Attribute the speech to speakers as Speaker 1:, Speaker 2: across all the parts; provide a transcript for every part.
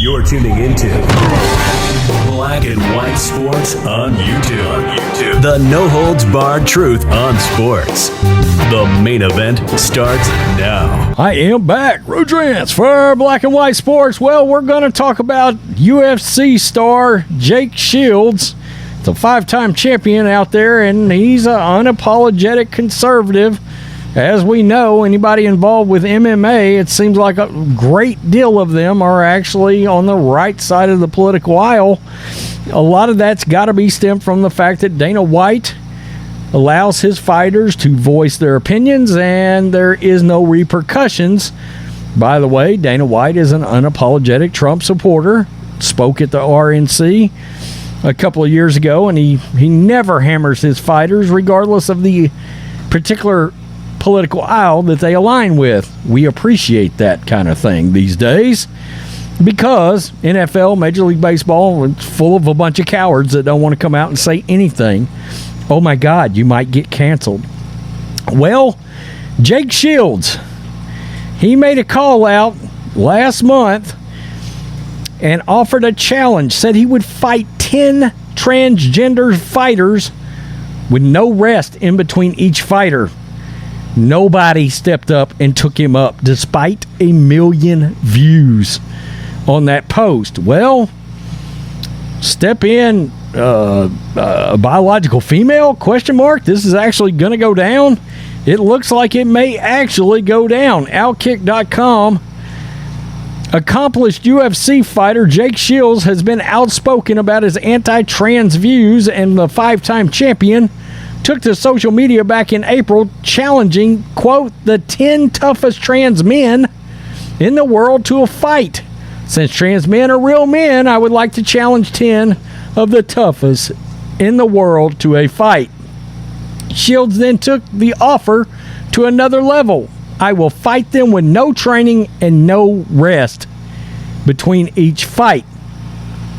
Speaker 1: You're tuning into Black and White Sports on YouTube. The no-holds-barred truth on sports. The main event starts now.
Speaker 2: I am back. Rodrance for Black and White Sports. Well, we're going to talk about UFC star Jake Shields. It's a 5-time champion out there, and he's an unapologetic conservative. As we know, anybody involved with MMA, it seems like a great deal of them are actually on the right side of the political aisle. A lot of that's got to be stemmed from the fact that Dana White allows his fighters to voice their opinions, and there is no repercussions. By the way, Dana White is an unapologetic Trump supporter, spoke at the RNC a couple of years ago, and he never hammers his fighters regardless of the particular political aisle that they align with. We appreciate that kind of thing these days because NFL, Major League Baseball, is full of a bunch of cowards that don't want to come out and say anything. Oh my God, you might get canceled. Well, Jake Shields, he made a call out last month and offered a challenge, said he would fight 10 transgender fighters with no rest in between each fighter. Nobody stepped up and took him up despite 1 million views on that post. Well, step in a biological female? Question mark. This is actually going to go down. It looks like it may actually go down. Outkick.com. Accomplished UFC fighter Jake Shields has been outspoken about his anti-trans views, and the 5-time champion took to social media back in April challenging, quote, the 10 toughest trans men in the world to a fight. Since trans men are real men, I would like to challenge 10 of the toughest in the world to a fight. Shields then took the offer to another level. I will fight them with no training and no rest between each fight.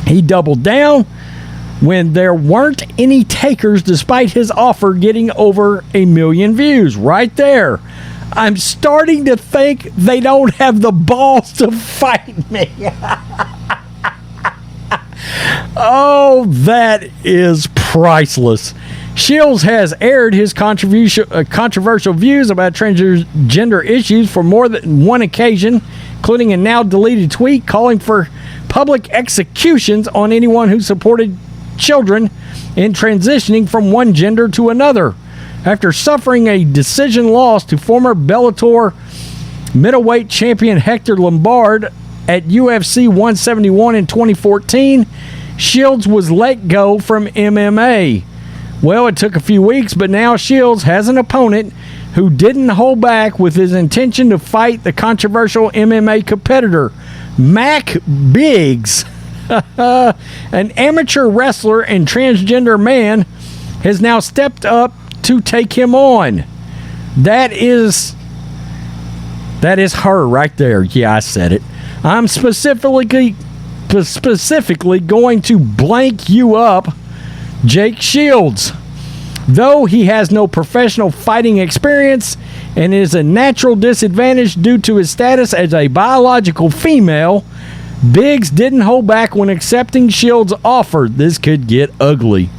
Speaker 2: He doubled down when there weren't any takers despite his offer getting over 1 million views. Right there. I'm starting to think they don't have the balls to fight me. Oh, that is priceless. Shields has aired his controversial views about transgender issues for more than one occasion, including a now deleted tweet calling for public executions on anyone who supported children in transitioning from one gender to another. After suffering a decision loss to former Bellator middleweight champion Hector Lombard at UFC 171 in 2014, Shields was let go from MMA. Well, it took a few weeks, but now Shields has an opponent who didn't hold back with his intention to fight the controversial MMA competitor, Mac Biggs. An amateur wrestler and transgender man has now stepped up to take him on. That is her right there. Yeah, I said it. I'm specifically going to blank you up, Jake Shields. Though he has no professional fighting experience and is a natural disadvantage due to his status as a biological female, Biggs didn't hold back when accepting Shields' offer. This could get ugly.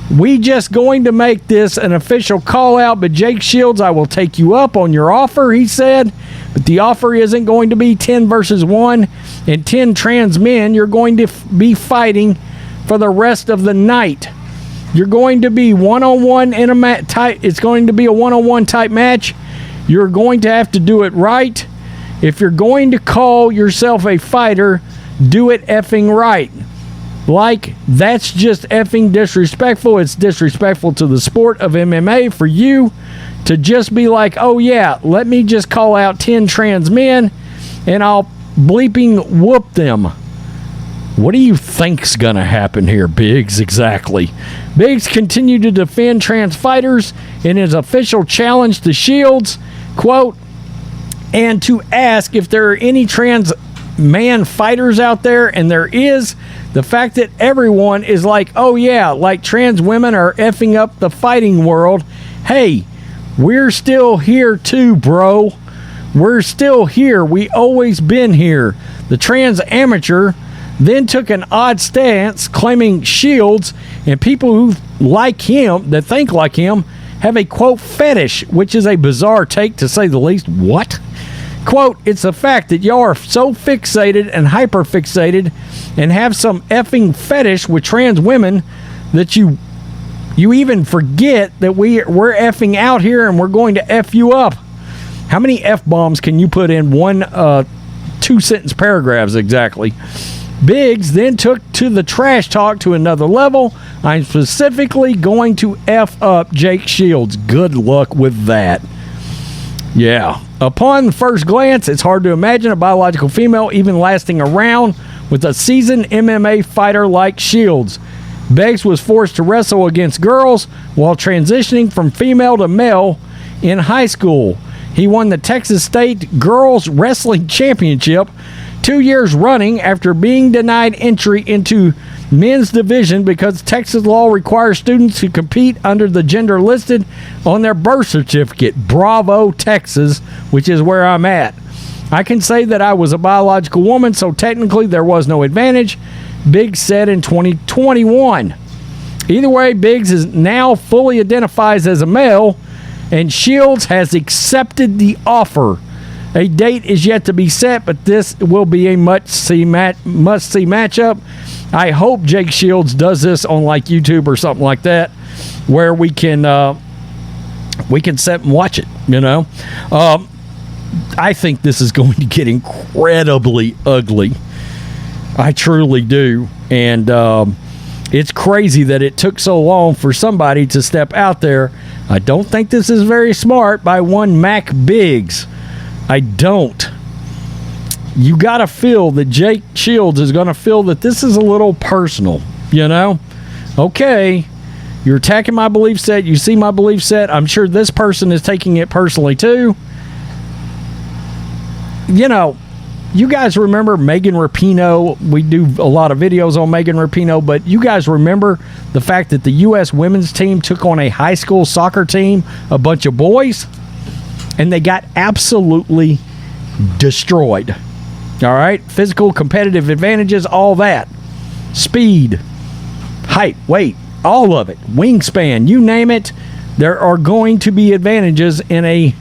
Speaker 2: We just going to make this an official call out, but Jake Shields, I will take you up on your offer, he said. But the offer isn't going to be 10 versus 1 and 10 trans men. You're going to be fighting for the rest of the night. You're going to be one-on-one in a type. It's going to be a one-on-one type match. You're going to have to do it right. If you're going to call yourself a fighter, do it effing right. Like, that's just effing disrespectful. It's disrespectful to the sport of MMA for you to just be like, oh yeah, let me just call out 10 trans men and I'll bleeping whoop them. What do you think's gonna happen here, Biggs? Exactly. Biggs continued to defend trans fighters in his official challenge to Shields, quote, and to ask if there are any trans man fighters out there, and there is. The fact that everyone is like, oh yeah, like trans women are effing up the fighting world. Hey, we're still here too, bro. We're still here. We always been here. The trans amateur then took an odd stance, claiming Shields and people who like him, that think like him, have a, quote, fetish, which is a bizarre take to say the least. What? Quote, it's the fact that y'all are so fixated and hyper-fixated and have some effing fetish with trans women that you even forget that we're effing out here and we're going to F you up. How many F-bombs can you put in one, two-sentence paragraphs exactly? Biggs then took to the trash talk to another level. I'm specifically going to F up Jake Shields. Good luck with that. Yeah. Upon first glance, it's hard to imagine a biological female even lasting around with a seasoned MMA fighter like Shields. Biggs was forced to wrestle against girls while transitioning from female to male in high school. He won the Texas State Girls Wrestling Championship 2 years running after being denied entry into men's division because Texas law requires students to compete under the gender listed on their birth certificate. Bravo, Texas, which is where I'm at. I can say that I was a biological woman, so technically there was no advantage, Biggs said in 2021. Either way, Biggs is now fully identifies as a male, and Shields has accepted the offer. A date is yet to be set, but this will be a must-see matchup. I hope Jake Shields does this on like YouTube or something like that, where we can sit and watch it. You know, I think this is going to get incredibly ugly. I truly do, and it's crazy that it took so long for somebody to step out there. I don't think this is very smart by one Mac Biggs. I don't. You got to feel that Jake Shields is going to feel that this is a little personal, you know? Okay, you're attacking my belief set. You see my belief set. I'm sure this person is taking it personally too. You know, you guys remember Megan Rapinoe? We do a lot of videos on Megan Rapinoe, but you guys remember the fact that the U.S. women's team took on a high school soccer team, a bunch of boys, and they got absolutely destroyed. All right? Physical, competitive advantages, all that. Speed, height, weight, all of it. Wingspan, you name it. There are going to be advantages in a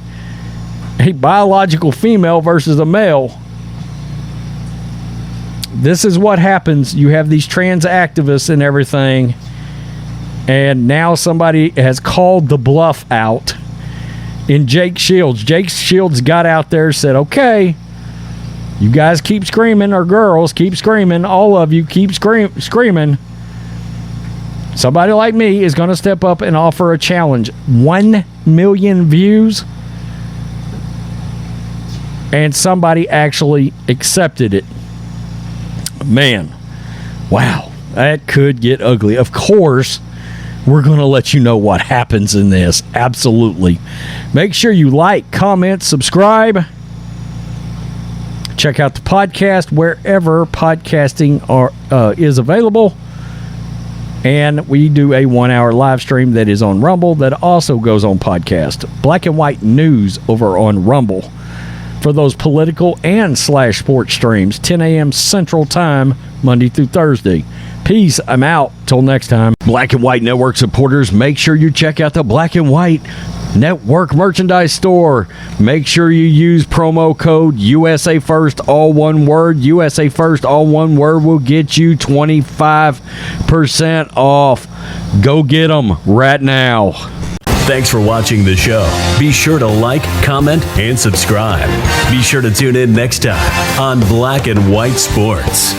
Speaker 2: biological female versus a male. This is what happens. You have these trans activists and everything, and now somebody has called the bluff out in Jake Shields. Jake Shields got out there, said, okay, you guys keep screaming, or girls keep screaming, all of you keep screaming. Somebody like me is going to step up and offer a challenge. 1 million views, and somebody actually accepted it. Man, wow, that could get ugly. Of course, we're going to let you know what happens in this. Absolutely. Make sure you like, comment, subscribe. Check out the podcast wherever podcasting is available. And we do a 1-hour live stream that is on Rumble that also goes on podcast. Black and White News over on Rumble for those political and /sports streams. 10 a.m. Central Time, Monday through Thursday. Peace. I'm out. Till next time. Black and White Network supporters, make sure you check out the Black and White Network merchandise store. Make sure you use promo code USA First, all one word. USA First, all one word will get you 25% off. Go get them right now.
Speaker 1: Thanks for watching the show. Be sure to like, comment, and subscribe. Be sure to tune in next time on Black and White Sports.